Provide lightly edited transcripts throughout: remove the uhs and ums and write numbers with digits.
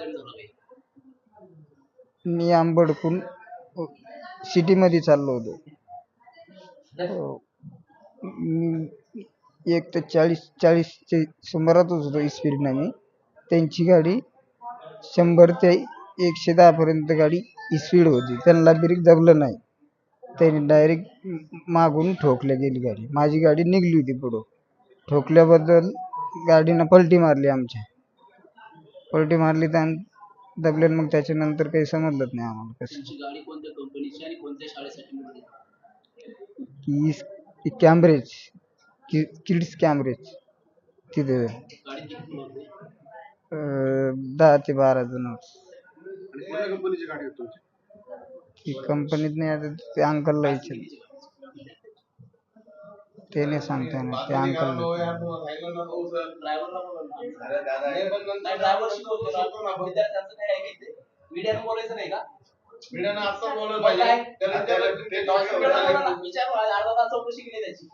Accident झाला काही? मी आंबडकून सिटीमध्ये चाललो होतो. हो. मी एक तर 40च्या सुमारातच होतो स्पीडनं. मी त्यांची गाडी 100 ते 110 पर्यंत गाडी स्पीड होती. त्यांना ब्रेक दाबलं नाही. त्यांनी डायरेक्ट मागून ठोकल्या गेली गाडी. माझी गाडी निघली होती पुढं. ठोकल्याबद्दल गाडीनं पलटी मारली आमच्या. पलटी मारली तर दबल्यानं मग त्याच्यानंतर काही समजलंच नाही आम्हाला कसं. तुमची गाडी कोणत्या कंपनीची आणि कोणत्या शाळेसाठी मिळाली? की कॅम्ब्रिज किड्स कॅम्ब्रिज तिथे गाडी किती होते? 10 ते 12 जण होते. आणि कोणत्या कंपनीची गाडी होती तुमची? ती कंपनीत नाही, आता ते अंकलला विचार, ते नाही सांगता येणार, ते अंकल. ड्रायव्हर शिकवतो विद्यार्थ्यांचं काय आहे की मीडियानं बोलायचं नाही का? मीडियानं आता बोलवलं पाहिजे. विचारू अर्धा तास चौकशी केली त्याची.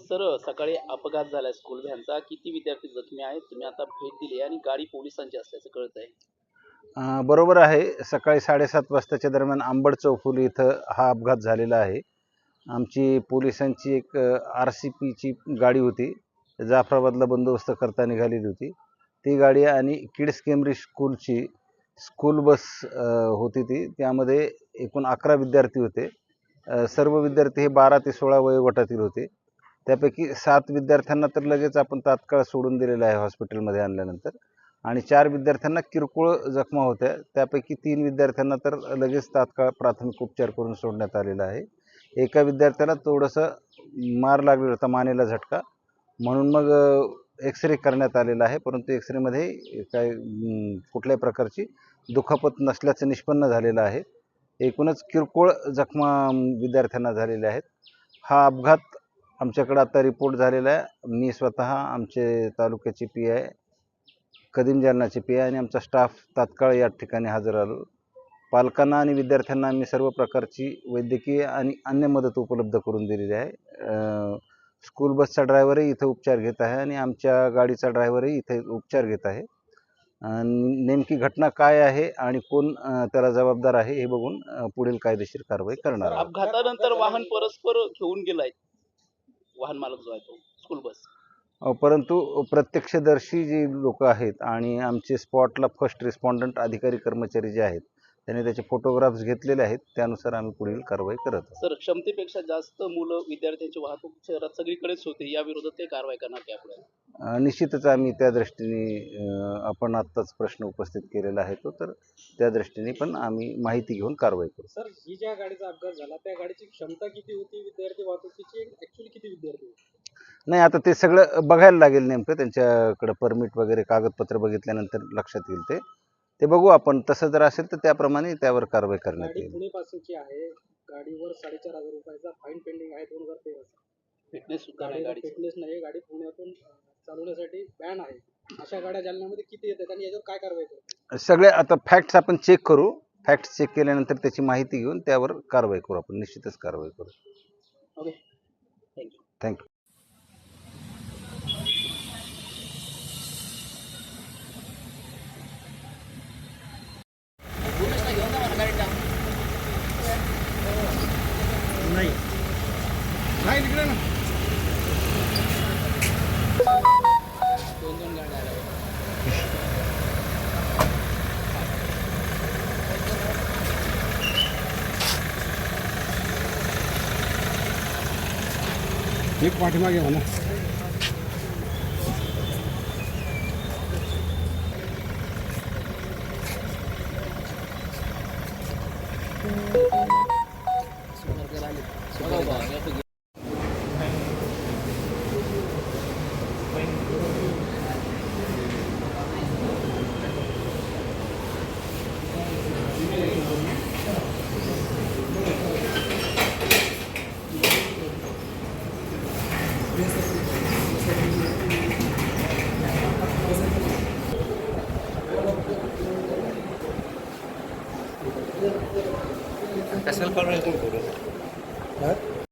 सर, सकाळी अपघात झालाय स्कूल व्हॅनचा. किती विद्यार्थी जखमी आहेत? तुम्ही आता भेट दिली आणि गाडी पोलिसांची असल्याचं कळत आहे. बरोबर आहे. सकाळी 7:30 वाजताच्या दरम्यान आंबड चौफुली इथं हा अपघात झालेला आहे. आमची पोलिसांची एक RCPची गाडी होती, जाफराबादला बंदोबस्त करता निघालेली होती. ती गाडी आणि किड्स कॅम्ब्रिज स्कूलची स्कूल बस होती ती. त्यामध्ये एकूण 11 विद्यार्थी होते. सर्व विद्यार्थी हे 12 ते 16 वयोगटातील होते. त्यापैकी 7 विद्यार्थ्यांना तर लगेच आपण तात्काळ सोडून दिलेलं आहे हॉस्पिटलमध्ये आणल्यानंतर, आणि 4 विद्यार्थ्यांना किरकोळ जखमा होत्या. त्यापैकी 3 विद्यार्थ्यांना तर लगेच तात्काळ प्राथमिक उपचार करून सोडण्यात आलेला आहे. एका विद्यार्थ्याला थोडंसं मार लागलेला होता, मानेला झटका, म्हणून मग एक्सरे करण्यात आलेला आहे. परंतु एक्सरेमध्ये काय कुठल्याही प्रकारची दुखापत नसल्याचं निष्पन्न झालेलं आहे. एकूणच किरकोळ जखमा विद्यार्थ्यांना झालेल्या आहेत. हा अपघात आमच्याकडे आता रिपोर्ट झालेला आहे. मी स्वतः, आमचे तालुक्याचे PI, कदीम जालनाचे PI आणि आमचा स्टाफ तात्काळ या ठिकाणी हजर आलो. पालकांना आणि विद्यार्थ्यांना आम्ही सर्व प्रकारची वैद्यकीय आणि अन्य मदत उपलब्ध करून दिलेली आहे. स्कूल बसचा ड्रायव्हरही इथं उपचार घेत आहे आणि आमच्या गाडीचा ड्रायव्हरही इथे उपचार घेत आहे. नेमकी घटना काय आहे आणि कोण त्याला जबाबदार आहे हे बघून पुढील कायदेशीर कारवाई करणार आहोत. अपघातानंतर वाहन परस्पर घेऊन गेलाय, वाहन मालक जो आहे तो, स्कूल बस. परंतु प्रत्यक्षदर्शी जी लोक आहेत आणि आमचे स्पॉटला फर्स्ट रिस्पॉन्डंट अधिकारी कर्मचारी जे आहेत, त्यांनी त्याचे फोटोग्राफ्स घेतलेले आहेत. त्यानुसार आम्ही पुढील कारवाई करत आहोत. सर, क्षमतेपेक्षा जास्त मुलं विद्यार्थ्यांची वाहतूक शहरात सगळीकडेच होते, या विरोधात काही कारवाई करणार की आपल्याला? निश्चितच आम्ही त्या दृष्टीने, आपण आत्ताच प्रश्न उपस्थित केलेला आहे तो, तर त्या दृष्टीने पण आम्ही माहिती घेऊन कारवाई करू. सर, ही ज्या गाडीचा अपघात झाला त्या गाडीची क्षमता किती होती विद्यार्थी वाहतुकीची, ऍक्च्युअली किती विद्यार्थी होते? नाही, आता ते सगळं बघायला लागेल. नेमकं त्यांच्याकडे परमिट वगैरे कागदपत्र बघितल्यानंतर लक्षात येईल. ते बघू आपण. तसं जर असेल तर त्याप्रमाणे त्यावर कारवाई करण्यात गाडी येईल. पुणे पासूनची आहे. गाडीवर 4,500 रुपयाचा फाईन पेंडिंग आहे 2013. फिटनेस सुद्धा नाही गाडी. फिटनेस नाही. गाडी पुण्यातून चालवण्यासाठी बॅन आहे. अशा गाड्या जालन्यामध्ये किती येतात आणि याच्यावर काय कारवाई करतात? सगळे आता फॅक्ट्स आपण चेक करू. फॅक्ट्स चेक केल्यानंतर त्याची माहिती घेऊन त्यावर कारवाई करू. आपण निश्चितच कारवाई करू. Okay, thank you. थँक्यू. नाही तिकडे ना. दोन गाड्या आल्या. एक पाठीमागे हो ना. कशाला कॉल हा?